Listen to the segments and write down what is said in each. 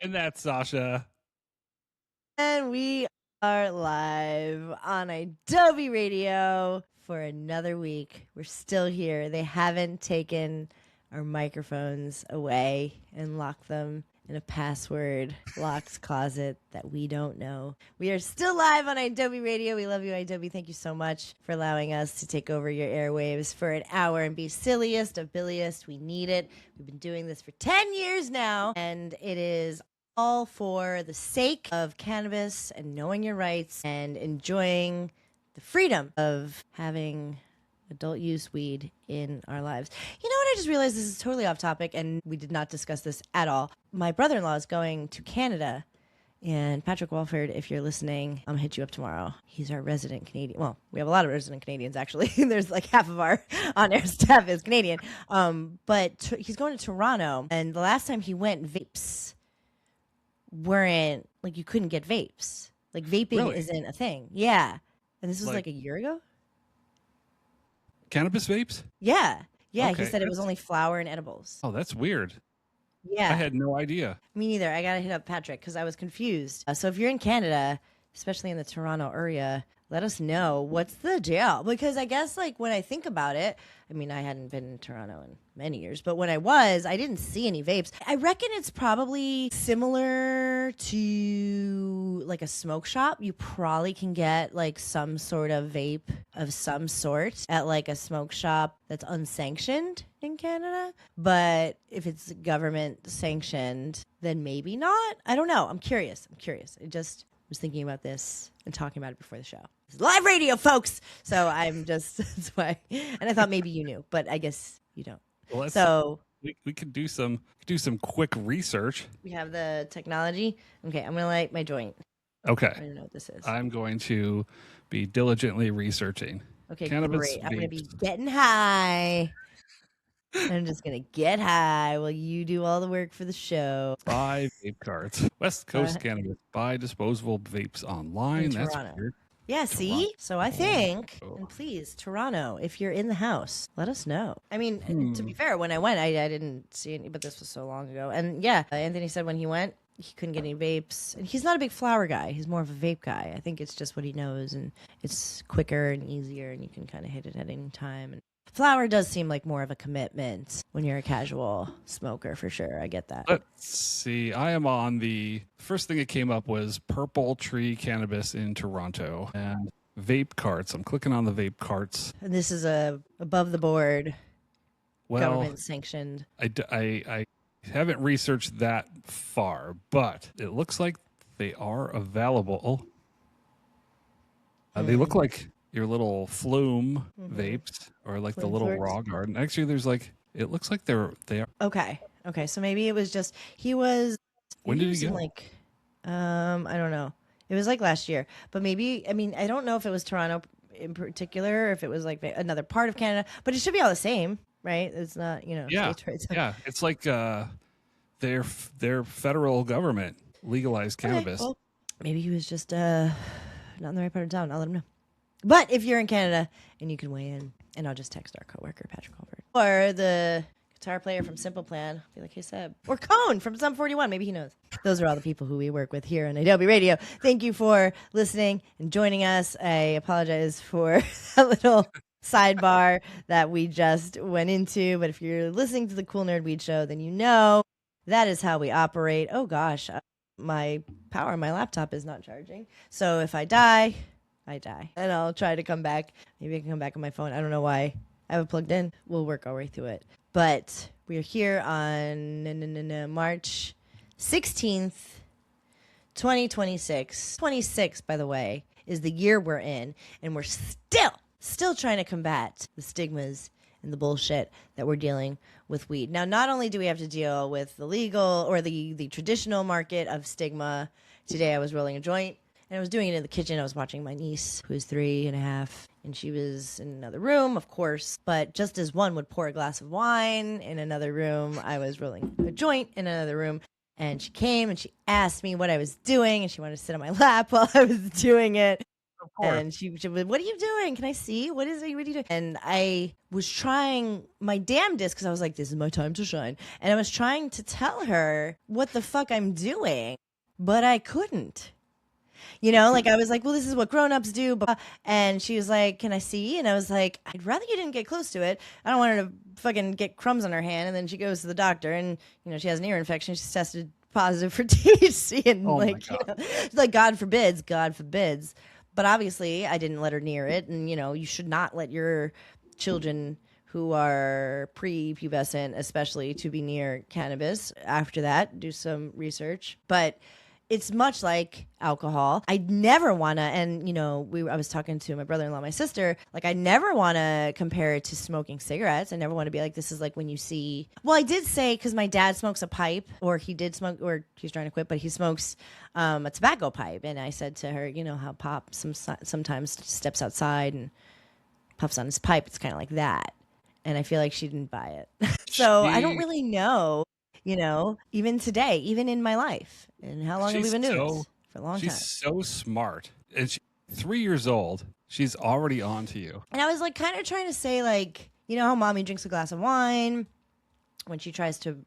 And that's Sasha. And we are live on idobi Radio for another week. We're still here. They haven't taken our microphones away and locked them in a password locked closet that we don't know. We are still live on idobi Radio. We love you, idobi. Thank you so much for allowing us to take over your airwaves for an hour and be silliest of billiest. We need it. We've been doing this for 10 years now, and it is all for the sake of cannabis and knowing your rights and enjoying the freedom of having adult use weed in our lives. You know what? I just realized this is totally off topic and we did not discuss this at all. My brother-in-law is going to Canada, and Patrick Walford, if you're listening, I'm gonna hit you up tomorrow. He's our resident Canadian. Well, we have a lot of resident Canadians, actually. There's like half of our on-air staff is Canadian. But he's going to Toronto, and the last time he went, vapes weren't, like, you couldn't get vapes. Like, vaping Really? isn't a thing. Yeah. And this was Like- like a year ago? Cannabis vapes? Yeah. Yeah, Okay, he said it was that's- only flour and edibles. Oh, that's weird. Yeah. I had no idea. Me neither. I got to hit up Patrick because I was confused. So if you're in Canada, especially in the Toronto area, let us know what's the deal. Because I guess, like, when I think about it, I mean, I hadn't been in Toronto in many years, but when I was, I didn't see any vapes. I reckon it's probably similar to like a smoke shop. You probably can get like some sort of vape of some sort at like a smoke shop that's unsanctioned in Canada. But if it's government sanctioned, then maybe not. I don't know. I'm curious. I just was thinking about this and talking about it before the show. It's live radio, folks. So I'm just, that's why. And I thought maybe you knew, but I guess you don't. Well, let's, So we could do some quick research. we have the technology. Okay, I'm going to light my joint. I Okay. don't know what this is. I'm going to be diligently researching. Okay, cannabis great. I'm going to be vapes. getting high. I'm just going to get high while you do all the work for the show. Buy vape carts. West Coast ahead. Cannabis. Buy disposable vapes online. In That's Toronto. weird. Yeah, see? So I think, Oh. and please, Toronto, if you're in the house, let us know. I mean, to be Hmm. fair, when I went, I didn't see any, but this was so long ago. And yeah, Anthony said when he went, he couldn't get any vapes. And he's not a big flower guy. He's more of a vape guy. I think it's just what he knows, and it's quicker and easier, and you can kind of hit it at any time. And flower does seem like more of a commitment when you're a casual smoker, for sure. I get that. Let's see. I am on the first thing that came up was Purple Tree Cannabis in Toronto and vape carts. I'm clicking on the vape carts. And this is a above the board, Well, government sanctioned. I haven't researched that far, but it looks like they are available. They look like your little flume vapes or like the Flume little sorts. raw garden. Actually, there's like, it looks like they are. Okay. So maybe it was just he was. When maybe did he was in, go? Like, I don't know. It was like last year, but maybe I mean I don't know if it was Toronto in particular, or if it was like another part of Canada. But it should be all the same, right? It's not, Yeah. states' rights. Yeah. It's like their federal government legalized Okay, cannabis. well, maybe he was just not in the right part of town. I'll let him know. But if you're in Canada and you can weigh in, and I'll just text our coworker Patrick Colbert or the guitar player from Simple Plan, be like, hey Seb, or Cone from Sum 41, maybe he knows. Those are all the people who we work with here on idobi Radio. Thank you for listening and joining us. I apologize for that little sidebar that we just went into, but if you're listening to the Cool Nerd Weed Show, then you know that is how we operate. Oh gosh, my power on my laptop is not charging, so if I die, I die. And I'll try to come back. Maybe I can come back on my phone. I don't know why. I have it plugged in. We'll work our way through it. But we're here on March 16th, 2026. 26, by the way, is the year we're in. And we're still trying to combat the stigmas and the bullshit that we're dealing with weed. Now, not only do we have to deal with the legal or the traditional market of stigma. Today I was rolling a joint. And I was doing it in the kitchen. I was watching my niece, who is 3.5, and she was in another room, of course. But just as one would pour a glass of wine in another room, I was rolling a joint in another room. And she came and she asked me what I was doing, and she wanted to sit on my lap while I was doing it. Of course. And she was, what are you doing? Can I see? What is it? What are you doing? And I was trying my damnedest because I was like, this is my time to shine. And I was trying to tell her what the fuck I'm doing, but I couldn't. Like I was like, well, this is what grown-ups do. And she was like, can I see? And I was like, I'd rather you didn't get close to it. I don't want her to fucking get crumbs on her hand. And then she goes to the doctor and, she has an ear infection. She's tested positive for THC. And Oh my like, God. it's like, God forbids. But obviously I didn't let her near it. And, you should not let your children who are prepubescent, especially, to be near cannabis. After that, do some research. But it's much like alcohol. I never want to, and I was talking to my brother-in-law, my sister, like I never want to compare it to smoking cigarettes. I never want to be like, this is like when you see, well, I did say, because my dad smokes a pipe, or he did smoke, or he's trying to quit, but he smokes a tobacco pipe. And I said to her, how Pop sometimes steps outside and puffs on his pipe. It's kind of like that. And I feel like she didn't buy it. So I don't really know. Even today, even in my life. And how long have we been doing this? For a long time. She's so smart. And she's 3 years old. She's already on to you. And I was like kind of trying to say, like, how mommy drinks a glass of wine when she tries to,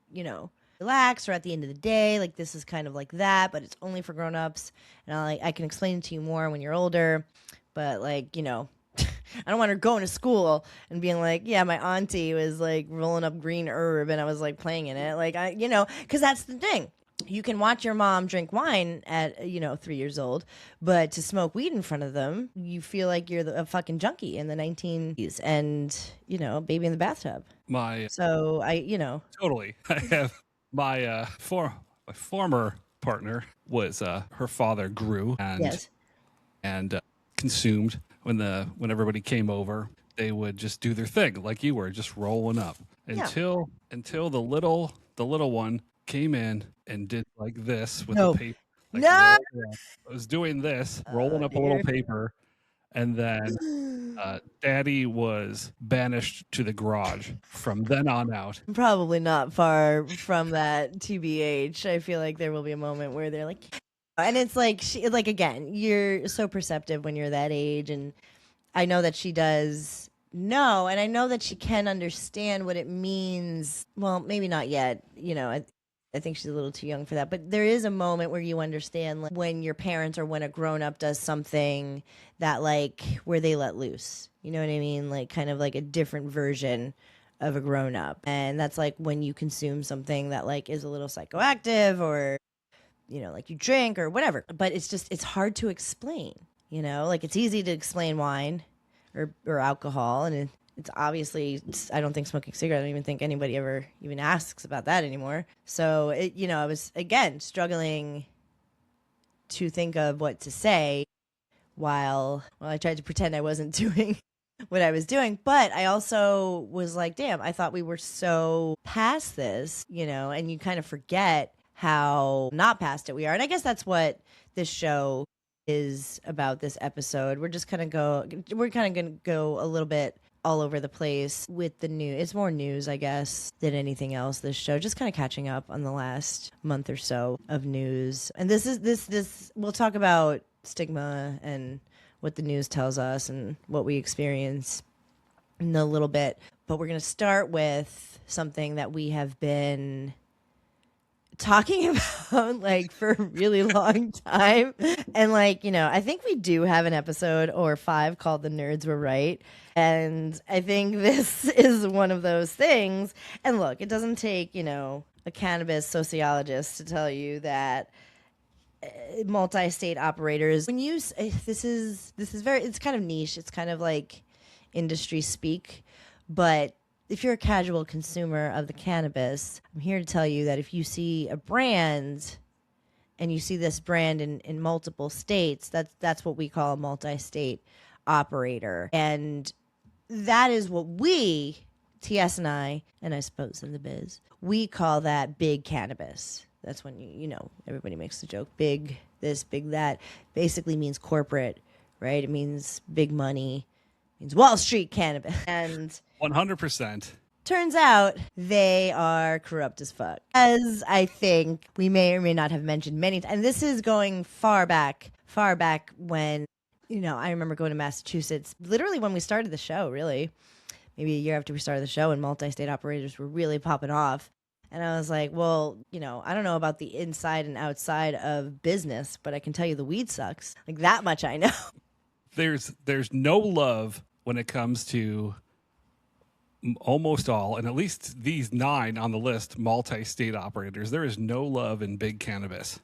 relax, or at the end of the day, like this is kind of like that, but it's only for grown-ups. And I can explain it to you more when you're older. But like, I don't want her going to school and being like, yeah, my auntie was like rolling up green herb and I was like playing in it. Like, because that's the thing. You can watch your mom drink wine at, 3 years old, but to smoke weed in front of them, you feel like you're a fucking junkie in the 19s and, baby in the bathtub. So Totally. I have my former partner was her father grew and consumed. When everybody came over, they would just do their thing, like you were, just rolling up until the little one came in and did like this with the paper. Like, I was doing this, rolling up a little paper, and then Daddy was banished to the garage from then on out. Probably not far from that, TBH. I feel like there will be a moment where they're like, and it's like, again, you're so perceptive when you're that age. And I know that she does know, and I know that she can understand what it means. Well, maybe not yet. I think she's a little too young for that. But there is a moment where you understand, like, when your parents or when a grown-up does something that, like, where they let loose. You know what I mean? Like, kind of like a different version of a grown-up. And that's like when you consume something that, like, is a little psychoactive, or like you drink or whatever. But it's hard to explain, like it's easy to explain wine or alcohol. And it's obviously, I don't think smoking cigarettes, I don't even think anybody ever even asks about that anymore. So I was, again, struggling to think of what to say while I tried to pretend I wasn't doing what I was doing. But I also was like, damn, I thought we were so past this, and you kind of forget how not past it we are. And I guess that's what this show is about, this episode. We're kind of going to go a little bit all over the place with the news. It's more news, I guess, than anything else, this show. Just kind of catching up on the last month or so of news. And this we'll talk about stigma and what the news tells us and what we experience in a little bit. But we're going to start with something that we have been talking about like for a really long time. And like, I think we do have an episode or 5 called The Nerds Were Right. And I think this is one of those things. And look, it doesn't take, a cannabis sociologist to tell you that multi-state operators, when you this is very, it's kind of niche. It's kind of like industry speak, but if you're a casual consumer of the cannabis, I'm here to tell you that if you see a brand and you see this brand in multiple states, that's what we call a multi-state operator. And that is what we, TS and I suppose in the biz, we call that big cannabis. That's when everybody makes the joke, big this, big that. Basically means corporate, right? It means big money. It means Wall Street cannabis. And 100%. turns out they are corrupt as fuck. As I think we may or may not have mentioned many times. And this is going far back when I remember going to Massachusetts literally when we started the show, really. Maybe a year after we started the show, and multi-state operators were really popping off. And I was like, well, I don't know about the inside and outside of business, but I can tell you the weed sucks. Like, that much I know. There's no love when it comes to almost all, and at least these 9 on the list, multi-state operators. There is no love in big cannabis.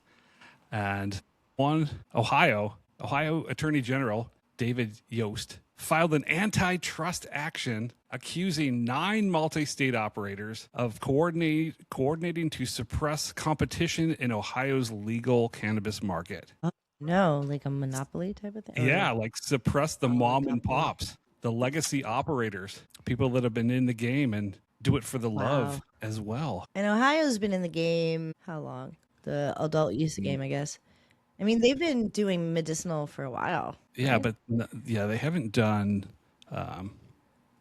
And Ohio Attorney General David Yost filed an antitrust action accusing 9 multi-state operators of coordinating to suppress competition in Ohio's legal cannabis market. No, like a monopoly type of thing? Yeah, like suppress the mom and pops, the legacy operators, people that have been in the game and do it for the love as well. And Ohio's been in the game how long? The adult use game, I guess. I mean, they've been doing medicinal for a while. Yeah, but they haven't done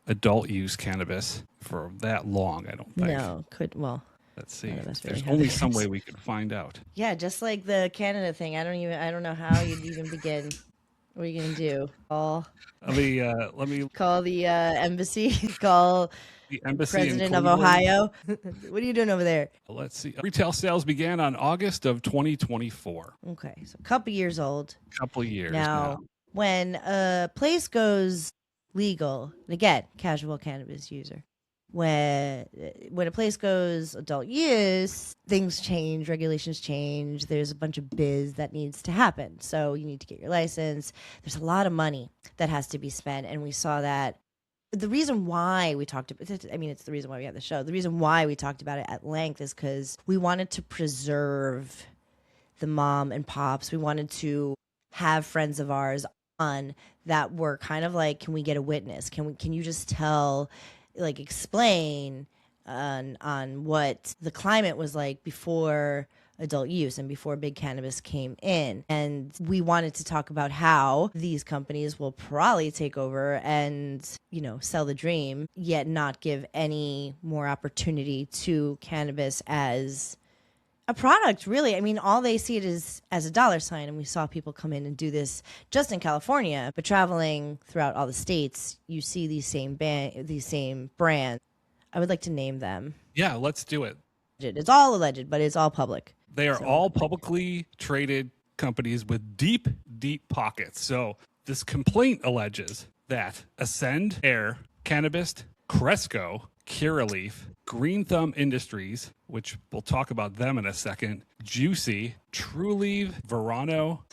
adult use cannabis for that long, I don't think. No, Let's see. There's really only some way we could find out. Yeah, just like the Canada thing. I don't know how you'd even begin. What are you gonna do? Let me call the embassy. Call the embassy president of Ohio. What are you doing over there? Let's see. Retail sales began on August of 2024. Okay, so a couple years old. Couple years now. When a place goes legal, again, casual cannabis user. When a place goes adult use, things change, regulations change. There's a bunch of biz that needs to happen. So you need to get your license. There's a lot of money that has to be spent, and we saw that. The reason why we talked about it, it's the reason why we have the show. The reason why we talked about it at length is because we wanted to preserve the mom and pops. We wanted to have friends of ours on that were kind of like, can we get a witness? Can you just tell, like, explain on what the climate was like before adult use and before big cannabis came in. And we wanted to talk about how these companies will probably take over and, sell the dream, yet not give any more opportunity to cannabis as a product, really. I mean, all they see it is as a dollar sign, and we saw people come in and do this just in California, but traveling throughout all the states, you see these same brands. I would like to name them. Yeah, let's do it. It's all alleged, but it's all public. They are all publicly traded companies with deep, deep pockets. So this complaint alleges that Ascend Air, Cannabis, Cresco, Curaleaf, Green Thumb Industries, which we'll talk about them in a second, Juicy, Trulieve, Verano,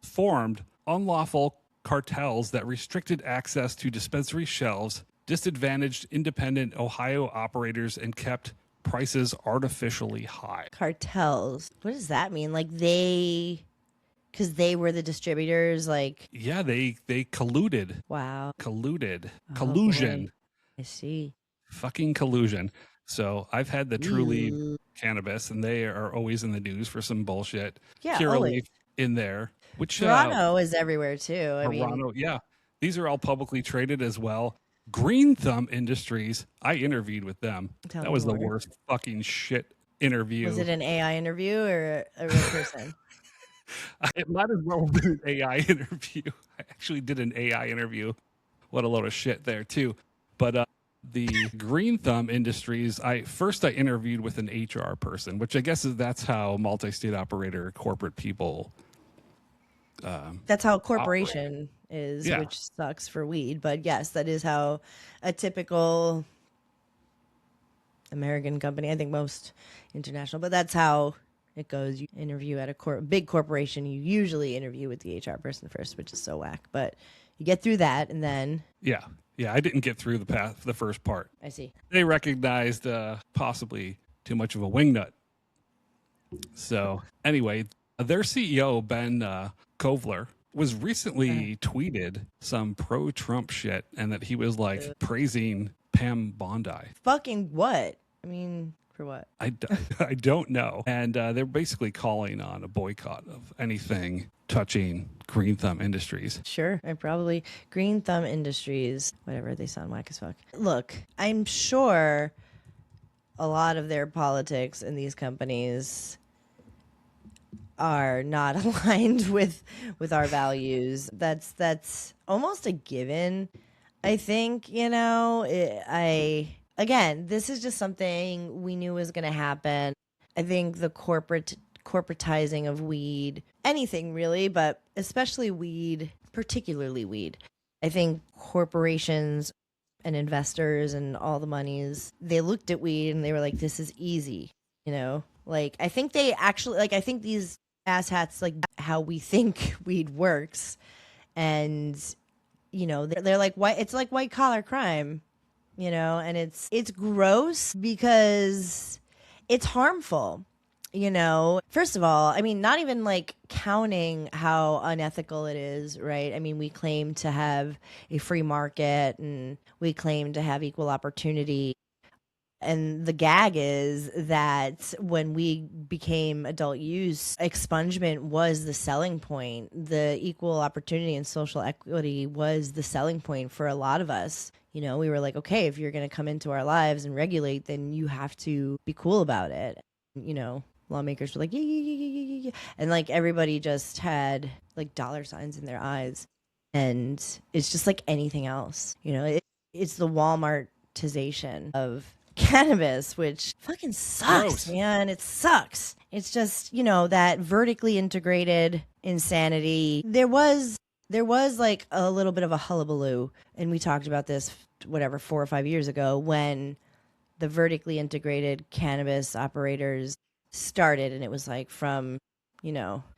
formed unlawful cartels that restricted access to dispensary shelves, disadvantaged independent Ohio operators, and kept prices artificially high. Cartels. What does that mean? Like because they were the distributors, like... Yeah, they colluded. Wow. Collusion. Boy. I see. Fucking collusion. So I've had the Trulieve cannabis, and they are always in the news for some bullshit. Yeah, Curaleaf in there. Which Verano is everywhere, too. Verano, yeah. These are all publicly traded as well. Green Thumb Industries, I interviewed with them. That was the worst fucking shit interview. Was it an AI interview or a real person? It might as well have been an AI interview. I actually did an AI interview. What a load of shit there, too. But the Green Thumb Industries, I interviewed with an HR person, which I guess that's how multi-state operator corporate people... that's how a corporation is, which sucks for weed. But yes, that is how a typical American company, I think most international, but that's how it goes. You interview at a big corporation, you usually interview with the HR person first, which is so whack. But you get through that, and then... Yeah, I didn't get through the first part. I see. They recognized possibly too much of a wingnut. So anyway, their CEO, Ben Kovler, was recently tweeted some pro-Trump shit, and that he was praising Pam Bondi. Fucking what? I mean, for what? I don't know. And they're basically calling on a boycott of anything touching Green Thumb Industries. Sure. Green Thumb Industries, whatever, they sound whack as fuck. Look, I'm sure a lot of their politics in these companies are not aligned with our values. That's almost a given. I think, again, this is just something we knew was going to happen. I think the corporatizing of weed, anything really, but especially weed, particularly weed. I think corporations and investors and all the monies, they looked at weed and they were like, this is easy, Like, I think they actually, like, I think these asshats, like, how we think weed works. And, they're like, it's like white collar crime, and it's gross because it's harmful. First of all, I mean, not even like counting how unethical it is, right? I mean, we claim to have a free market and we claim to have equal opportunity. And the gag is that when we became adult use, expungement was the selling point. The equal opportunity and social equity was the selling point for a lot of us. We were like, okay, if you're going to come into our lives and regulate, then you have to be cool about it. Lawmakers were like, yeah, yeah, yeah, yeah, yeah, yeah. And like everybody just had like dollar signs in their eyes. And it's just like anything else. It's the Walmartization of cannabis, which fucking sucks, Gross. man. It sucks. It's just, that vertically integrated insanity. There was like a little bit of a hullabaloo, and we talked about this, 4 or 5 years ago, when the vertically integrated cannabis operators started, and it was like from,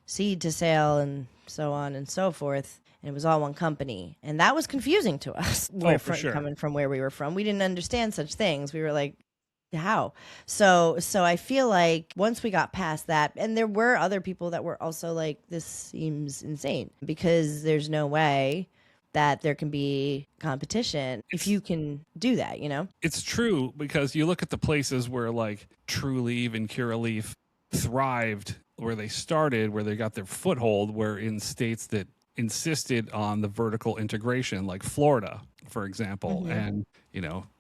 seed to sale and so on and so forth. And it was all one company. And that was confusing to us. For sure. Coming from where we were from. We didn't understand such things. We were like, how? So I feel like once we got past that, and there were other people that were also like, this seems insane, because there's no way that there can be competition if you can do that, It's true, because you look at the places where like Trulieve and Curaleaf thrived, where they started, where they got their foothold, were in states that insisted on the vertical integration, like Florida, for example. Mm-hmm. And,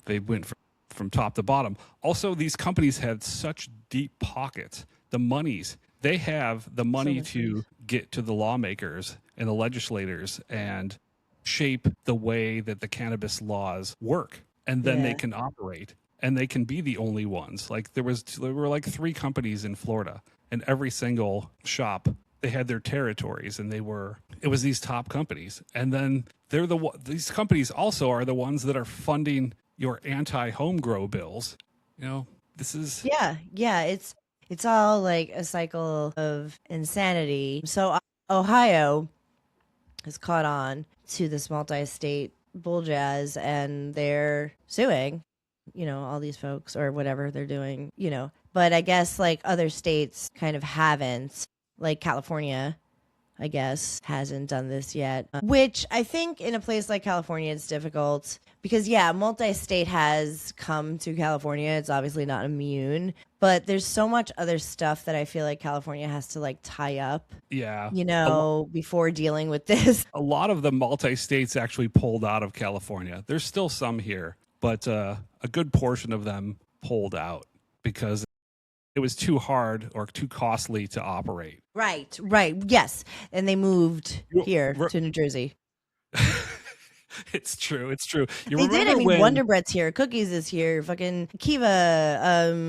they went from top to bottom. Also, these companies had such deep pockets. They have the money to get to the lawmakers and the legislators and shape the way that the cannabis laws work. And then they can operate, and they can be the only ones. Like there were like 3 companies in Florida, and every single shop, they had their territories, and it was these top companies. And then these companies also are the ones that are funding your anti-home grow bills. This is it's all like a cycle of insanity. So Ohio has caught on to this multi-state bull jazz, and they're suing, all these folks or whatever they're doing, but I guess like other states kind of haven't. Like California, I guess, hasn't done this yet, which I think in a place like California, it's difficult because, multi-state has come to California. It's obviously not immune, but there's so much other stuff that I feel like California has to like tie up, before dealing with this. A lot of the multi-states actually pulled out of California. There's still some here, but a good portion of them pulled out because it was too hard or too costly to operate. Right. Yes. And they moved here to New Jersey. It's true. They did. I mean, Wonder Bread's here. Cookies is here. Fucking Kiva.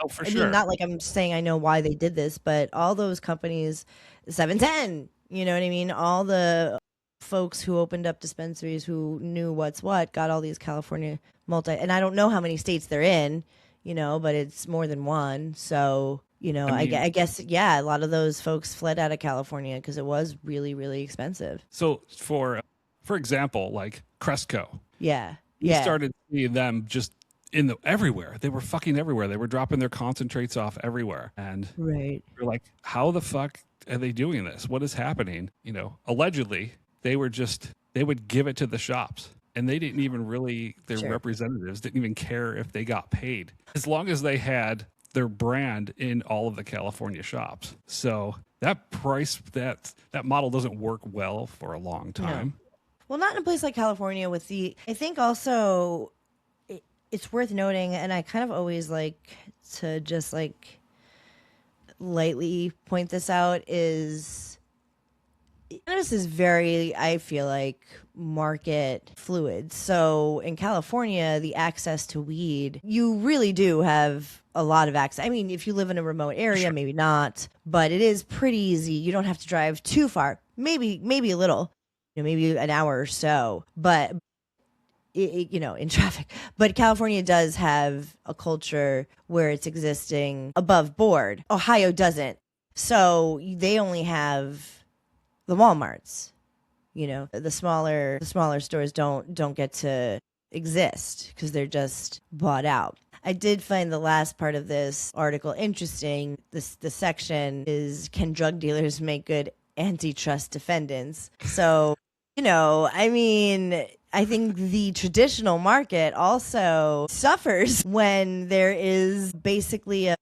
For sure. I mean, not like I'm saying I know why they did this, but all those companies, 710, you know what I mean? All the folks who opened up dispensaries who knew what's what got all these California and I don't know how many states they're in, but it's more than one. So, I guess, a lot of those folks fled out of California because it was really, really expensive. So for example, like Cresco. Yeah. You started seeing them just everywhere. They were fucking everywhere. They were dropping their concentrates off everywhere. And you're like, how the fuck are they doing this? What is happening? Allegedly, they would give it to the shops. And they didn't even their representatives didn't even care if they got paid, as long as they had their brand in all of the California shops. So that model doesn't work well for a long time. No. Well, not in a place like California I think also it's worth noting, and I kind of always like to just like lightly point this out is cannabis is very, I feel like, market fluid. So in California, the access to weed, you really do have a lot of access. I mean, if you live in a remote area, Sure. maybe not, but it is pretty easy. You don't have to drive too far. Maybe a little, maybe an hour or so, but in traffic. But California does have a culture where it's existing above board. Ohio doesn't. So they only have the Walmarts. The smaller stores don't get to exist because they're just bought out. I did find the last part of this article interesting. The section is, can drug dealers make good antitrust defendants? So, I mean, I think the traditional market also suffers when there is basically a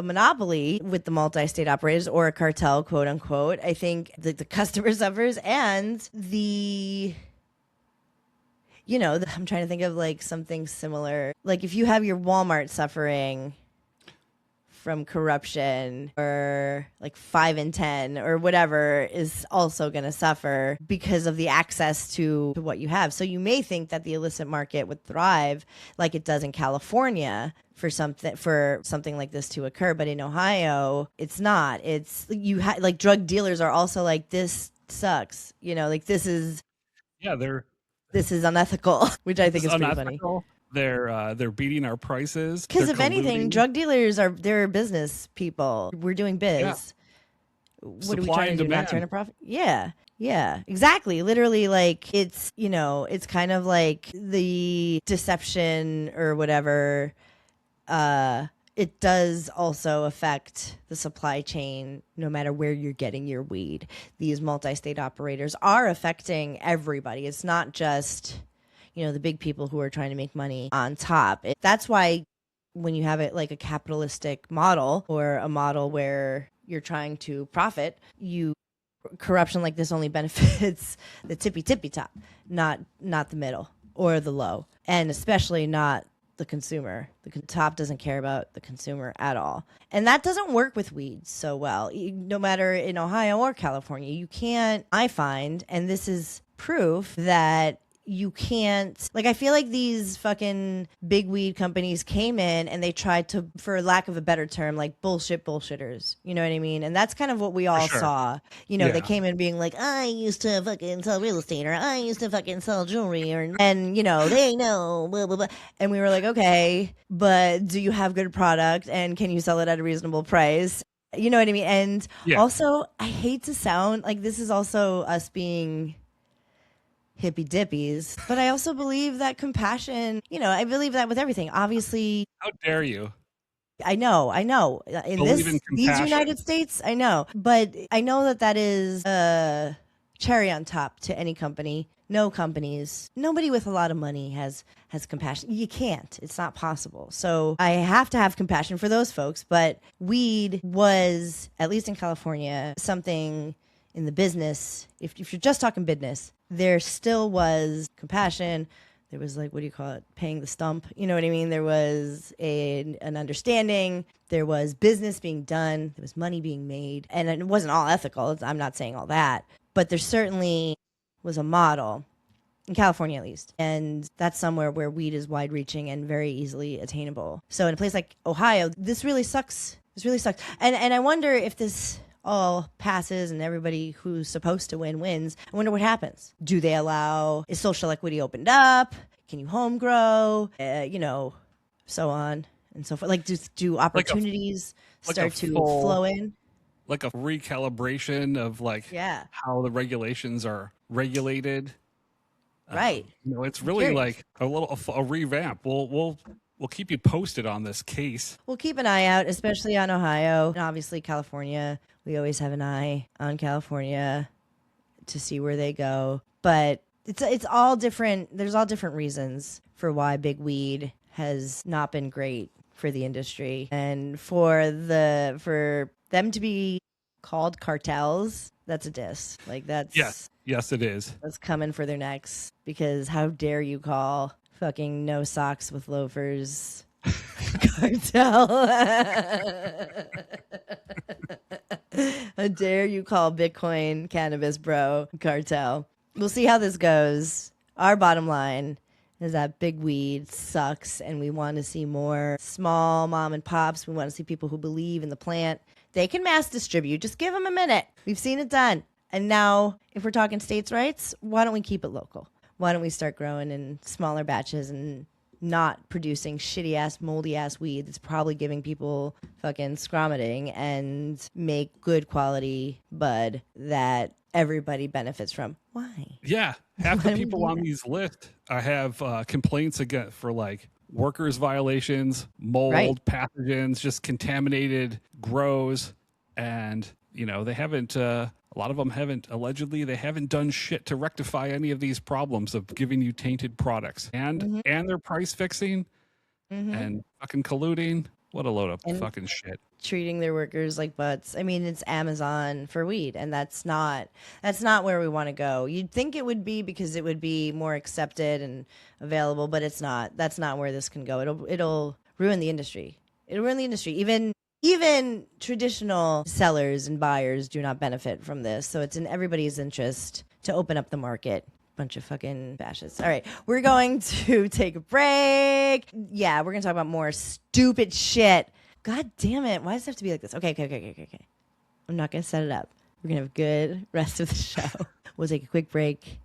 monopoly with the multi-state operators or a cartel, quote unquote. I think the customer suffers, and I'm trying to think of like something similar. Like if you have your Walmart suffering from corruption, or like 5 and 10 or whatever is also going to suffer because of the access to what you have. So you may think that the illicit market would thrive like it does in California for something like this to occur, but in Ohio it's not. It's like drug dealers are also like, this sucks, like this is unethical, which I think is pretty funny. They're beating our prices. Because if anything, drug dealers they're business people. We're doing biz. Yeah. What are we trying to do? Not turn a profit? Yeah. Yeah, exactly. Literally, like it's kind of like the deception or whatever. It does also affect the supply chain no matter where you're getting your weed. These multi-state operators are affecting everybody. It's not just the big people who are trying to make money on top. That's why when you have it like a capitalistic model, or a model where you're trying to profit, corruption like this only benefits the tippy top, not the middle or the low, and especially not the consumer. The top doesn't care about the consumer at all. And that doesn't work with weed so well, no matter in Ohio or California. You can't, I find, and this is proof that you can't, like, I feel like these fucking big weed companies came in and they tried to, for lack of a better term, like bullshitters. You know what I mean? And that's kind of what we all saw. They came in being like, I used to fucking sell real estate, or I used to fucking sell jewelry, and they know, blah, blah, blah. And we were like, okay, but do you have good product, and can you sell it at a reasonable price? You know what I mean? And also, I hate to sound like this is also us being hippy dippies, but I also believe that compassion, I believe that with everything. Obviously, how dare you? I know. In these United States, I know, but I know that is a cherry on top to any company. Nobody with a lot of money has compassion. You can't. It's not possible. So I have to have compassion for those folks. But weed was, at least in California, something in the business. If you're just talking business, there still was compassion. There was, like, what do you call it? Paying the stump. You know what I mean? There was an understanding. There was business being done. There was money being made. And it wasn't all ethical. I'm not saying all that. But there certainly was a model, in California at least. And that's somewhere where weed is wide-reaching and very easily attainable. So in a place like Ohio, this really sucks. And I wonder if this all passes and everybody who's supposed to win wins. I wonder what happens. Do they is social equity opened up? Can you home grow? So on and so forth. Like, do opportunities start to flow in? Like a recalibration of how the regulations are regulated. Right. It's really like a revamp. We'll keep you posted on this case. We'll keep an eye out, especially on Ohio and obviously California. We always have an eye on California to see where they go. But it's all different. There's all different reasons for why big weed has not been great for the industry. And for them to be called cartels, that's a diss. Like, that's... Yes, it is. That's coming for their necks, because how dare you call fucking no socks with loafers cartel? How dare you call Bitcoin cannabis, bro? Cartel. We'll see how this goes. Our bottom line is that big weed sucks, and we want to see more small mom and pops. We want to see people who believe in the plant. They can mass distribute. Just give them a minute. We've seen it done. And now, if we're talking states' rights, why don't we keep it local? Why don't we start growing in smaller batches and not producing shitty-ass, moldy-ass weed that's probably giving people fucking scromiting, and make good quality bud that everybody benefits from? Why? Yeah. Half the people on these lists have complaints again for like workers violations, mold, pathogens, just contaminated grows. And, they haven't, a lot of them allegedly haven't done shit to rectify any of these problems of giving you tainted products. And they're price fixing and fucking colluding. What a load of fucking shit. Treating their workers like butts. I mean, it's Amazon for weed, and that's not where we want to go. You'd think it would be, because it would be more accepted and available, but it's not. That's not where this can go. It'll ruin the industry. It'll ruin the industry. Even traditional sellers and buyers do not benefit from this. So it's in everybody's interest to open up the market. Bunch of fucking fascists. All right, we're going to take a break. Yeah, we're going to talk about more stupid shit. God damn it. Why does it have to be like this? Okay. I'm not going to set it up. We're going to have a good rest of the show. We'll take a quick break,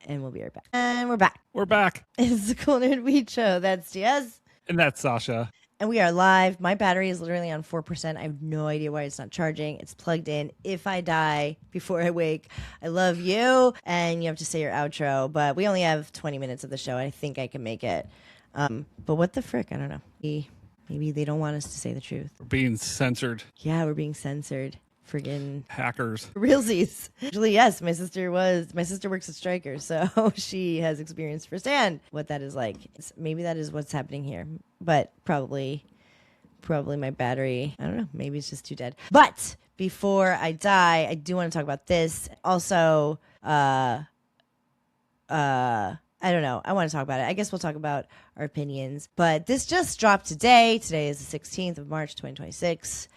and we'll be right back. And we're back. We're back. It's the Cool Nerd Weed Show. That's Diaz. And that's Sasha. And we are live. My battery is literally on 4%. I have no idea why it's not charging. It's plugged in. If I die before I wake, I love you. And you have to say your outro. But we only have 20 minutes of the show. I think I can make it. But what the frick? I don't know. Maybe they don't want us to say the truth. We're being censored. Yeah, we're being censored. Friggin' hackers. Realsies. Actually, yes, my sister works at Stryker, so she has experienced firsthand what that is like. Maybe that is what's happening here. But probably my battery, I don't know, maybe it's just too dead. But before I die, I do want to talk about this. Also, I don't know. I want to talk about it. I guess we'll talk about our opinions. But this just dropped today. Today is the 16th of March, 2026.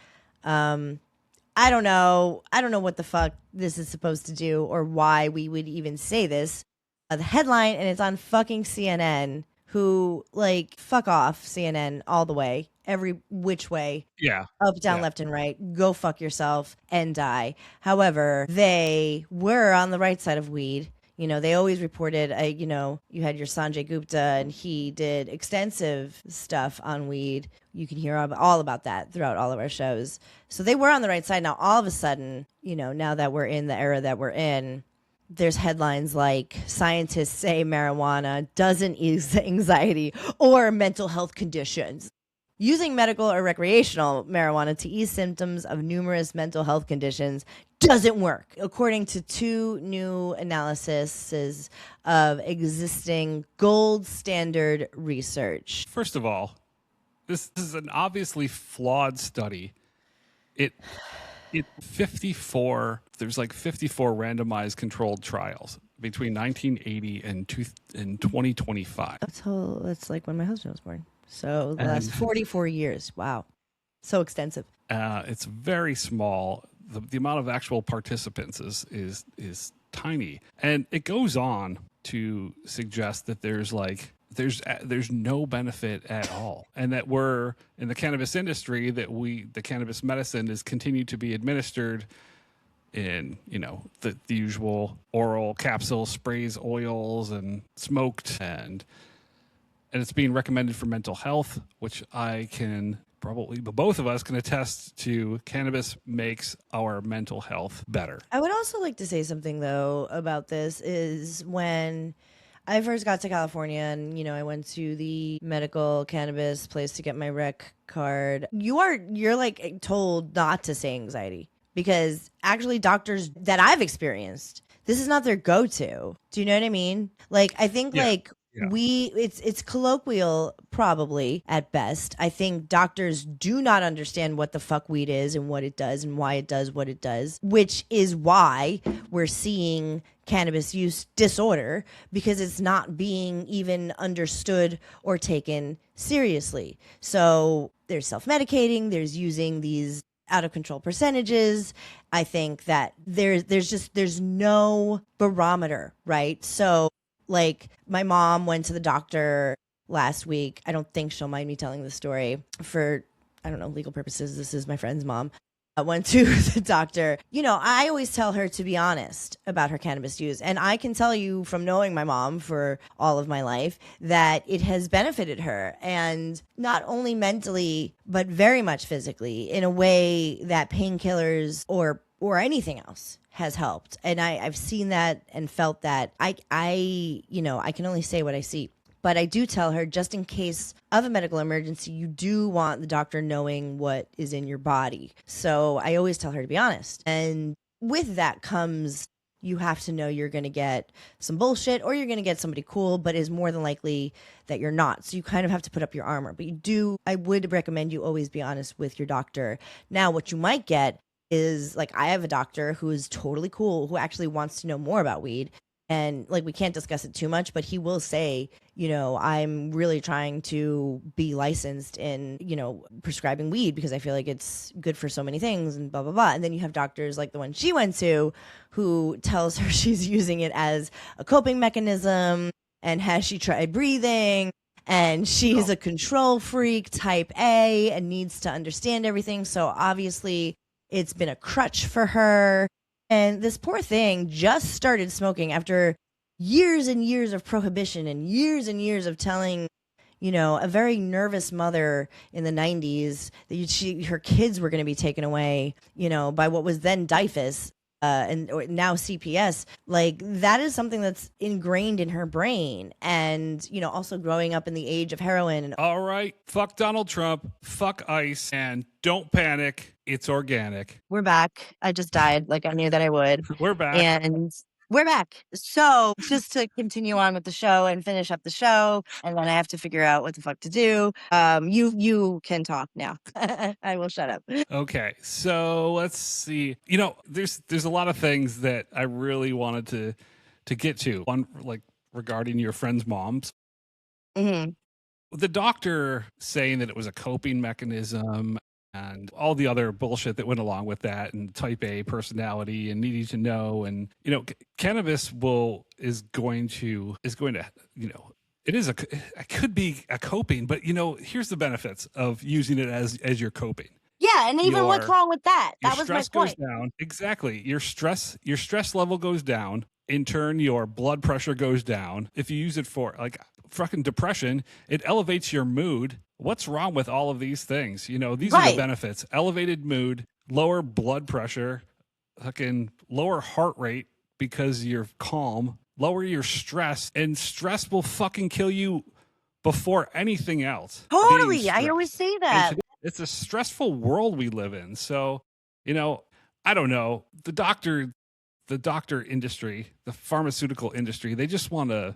I don't know what the fuck this is supposed to do, or why we would even say this. The headline, and it's on fucking CNN, who, like, fuck off, CNN, all the way, every which way. Yeah. Up, down, left, and right. Go fuck yourself and die. However, they were on the right side of weed. They always reported, you had your Sanjay Gupta, and he did extensive stuff on weed. You can hear all about that throughout all of our shows. So they were on the right side. Now, all of a sudden, now that we're in the era that we're in, there's headlines like, scientists say marijuana doesn't ease anxiety or mental health conditions. Using medical or recreational marijuana to ease symptoms of numerous mental health conditions doesn't work, according to two new analyses of existing gold standard research. First of all, this is an obviously flawed study. There's like 54 randomized controlled trials between 1980 and 2025. That's like when my husband was born. So the last 44 years. Wow. So extensive. It's very small. The amount of actual participants is tiny. And it goes on to suggest that there's no benefit at all. And that we're in the cannabis industry, the cannabis medicine is continued to be administered in, the usual oral capsules, sprays, oils, and smoked, and it's being recommended for mental health, which both of us can attest to. Cannabis makes our mental health better. I would also like to say something, though, about this is when I first got to California and, I went to the medical cannabis place to get my rec card. You're like told not to say anxiety, because actually doctors that I've experienced, this is not their go-to. Do you know what I mean? Like, I think it's colloquial probably at best. I think doctors do not understand what the fuck weed is and what it does and why it does what it does, which is why we're seeing cannabis use disorder, because it's not being even understood or taken seriously. So there's self-medicating, there's using these out of control percentages. I think that there's no barometer, right? So like my mom went to the doctor last week. I don't think she'll mind me telling the story for, I don't know, legal purposes. This is my friend's mom. I went to the doctor. You know, I always tell her to be honest about her cannabis use. And I can tell you from knowing my mom for all of my life that it has benefited her. And not only mentally, but very much physically in a way that painkillers or anything else has helped. And I've seen that and felt that. I can only say what I see. But I do tell her, just in case of a medical emergency, you do want the doctor knowing what is in your body. So I always tell her to be honest. And with that comes, you have to know you're going to get some bullshit or you're going to get somebody cool, but is more than likely that you're not. So you kind of have to put up your armor. But I would recommend you always be honest with your doctor. Now, what you might get is, like, I have a doctor who is totally cool, who actually wants to know more about weed. And like, we can't discuss it too much, but he will say, you know, I'm really trying to be licensed in, you know, prescribing weed because I feel like it's good for so many things and blah, blah, blah. And then you have doctors like the one she went to who tells her she's using it as a coping mechanism. And has she tried breathing? And she's a control freak, type A, and needs to understand everything. So obviously it's been a crutch for her. And this poor thing just started smoking after years and years of prohibition and years of telling, you know, a very nervous mother in the 90s that her kids were going to be taken away, you know, by what was then DIFUS. Or now CPS. Like, that is something that's ingrained in her brain. And, you know, also growing up in the age of heroin. All right, fuck Donald Trump, fuck ICE, and don't panic. It's organic. We're back. I just died like I knew that I would. We're back. And we're back. So just to continue on with the show and finish up the show, and then I have to figure out what the fuck to do. You can talk now. I will shut up. Okay, so let's see. You know, there's a lot of things that I really wanted to get to. One, like, regarding your friend's moms. Mm-hmm. The doctor saying that it was a coping mechanism and all the other bullshit that went along with that, and type A personality and needing to know. And, you know, cannabis is going to, you know, it could be a coping, but, you know, here's the benefits of using it as your coping. Yeah, and even what's wrong with that? That was my point. Goes down. Exactly. Your stress level goes down. In turn, your blood pressure goes down. If you use it for, like, fucking depression, it elevates your mood. What's wrong with all of these things? You know, these are the benefits. Elevated mood, lower blood pressure, fucking lower heart rate because you're calm, lower your stress, and stress will fucking kill you before anything else. Totally. I always say that. It's a stressful world we live in. So, you know, I don't know. The doctor industry, the pharmaceutical industry, they just want to,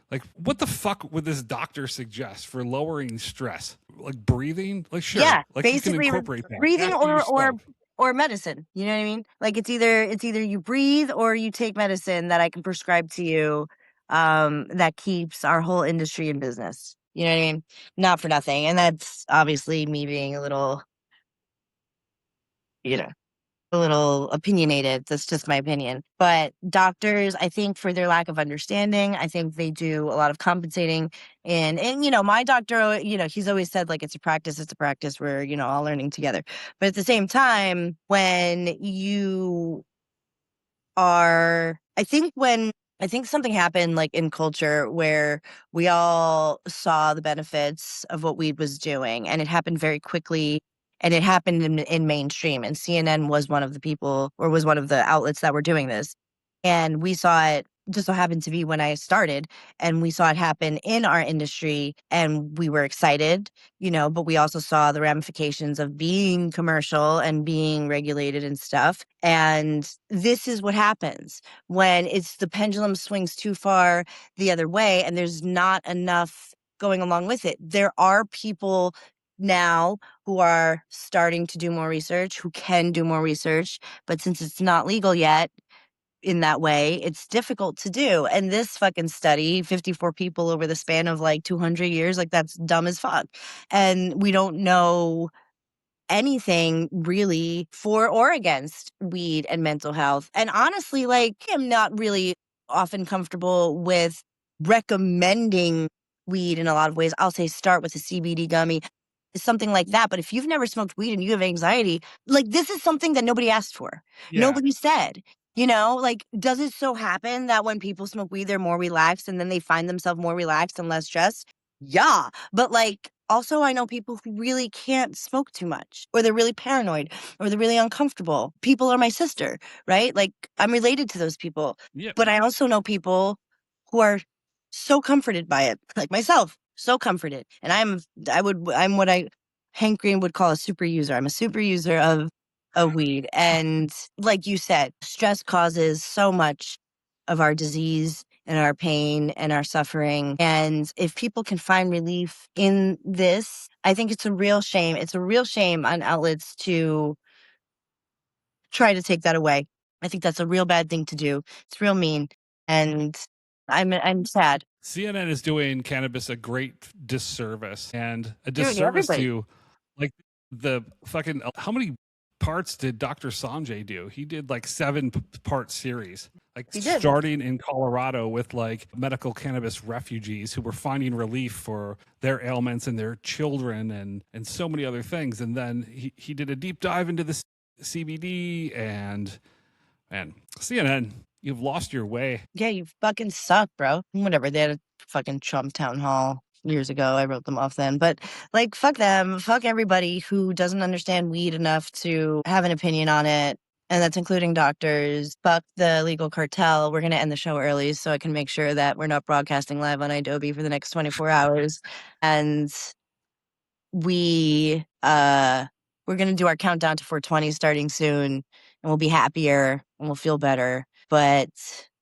like, what the fuck would this doctor suggest for lowering stress? Like breathing? Like, sure. Yeah, like, basically you can incorporate that. breathing or medicine. You know what I mean? Like, it's either you breathe or you take medicine that I can prescribe to you, that keeps our whole industry in business. You know what I mean? Not for nothing. And that's obviously me being a little, you know, a little opinionated. That's just my opinion. But doctors, I think, for their lack of understanding, I think they do a lot of compensating. And you know, my doctor, you know, he's always said, like, it's a practice. We're, you know, all learning together. But at the same time, when you are, I think something happened, like, in culture where we all saw the benefits of what weed was doing, and it happened very quickly. And it happened in mainstream, and CNN was one of the people, or was one of the outlets that were doing this. And we saw it, just so happened to be when I started, and we saw it happen in our industry, and we were excited, you know, but we also saw the ramifications of being commercial and being regulated and stuff. And this is what happens when the pendulum swings too far the other way, and there's not enough going along with it. There are people now who are starting to do more research, who can do more research, but since it's not legal yet in that way, it's difficult to do. And this fucking study, 54 people over the span of like 200 years, like, that's dumb as fuck. And we don't know anything really for or against weed and mental health. And honestly, like, I'm not really often comfortable with recommending weed in a lot of ways. I'll say start with a CBD gummy, something like that. But if you've never smoked weed and you have anxiety, like, this is something that nobody asked for. Yeah. Nobody said. Like, does it so happen that when people smoke weed, they're more relaxed and then they find themselves more relaxed and less stressed? Yeah. But like, also, I know people who really can't smoke too much, or they're really paranoid, or they're really uncomfortable. People are my sister, right? Like, I'm related to those people. Yep. But I also know people who are so comforted by it, like myself, so comforted. And I'm what Hank Green would call a super user. I'm a super user of weed. And like you said, stress causes so much of our disease and our pain and our suffering. And if people can find relief in this, I think it's a real shame. It's a real shame on outlets to try to take that away. I think that's a real bad thing to do. It's real mean. And I'm sad. CNN is doing cannabis a great disservice, and a disservice to, like, the fucking, how many parts did Dr. Sanjay do? He did like 7-part series, like starting in Colorado with like medical cannabis refugees who were finding relief for their ailments and their children and so many other things. And then he did a deep dive into the CBD and CNN. You've lost your way. Yeah, you fucking suck, bro. Whatever. They had a fucking Trump town hall years ago. I wrote them off then. But like, fuck them. Fuck everybody who doesn't understand weed enough to have an opinion on it. And that's including doctors. Fuck the legal cartel. We're going to end the show early so I can make sure that we're not broadcasting live on idobi for the next 24 hours. And we're going to do our countdown to 420 starting soon. And we'll be happier and we'll feel better. But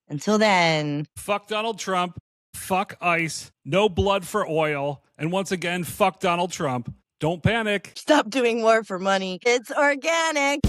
until then, fuck Donald Trump, fuck ICE, no blood for oil, and once again, fuck Donald Trump. Don't panic. Stop doing more for money. It's organic.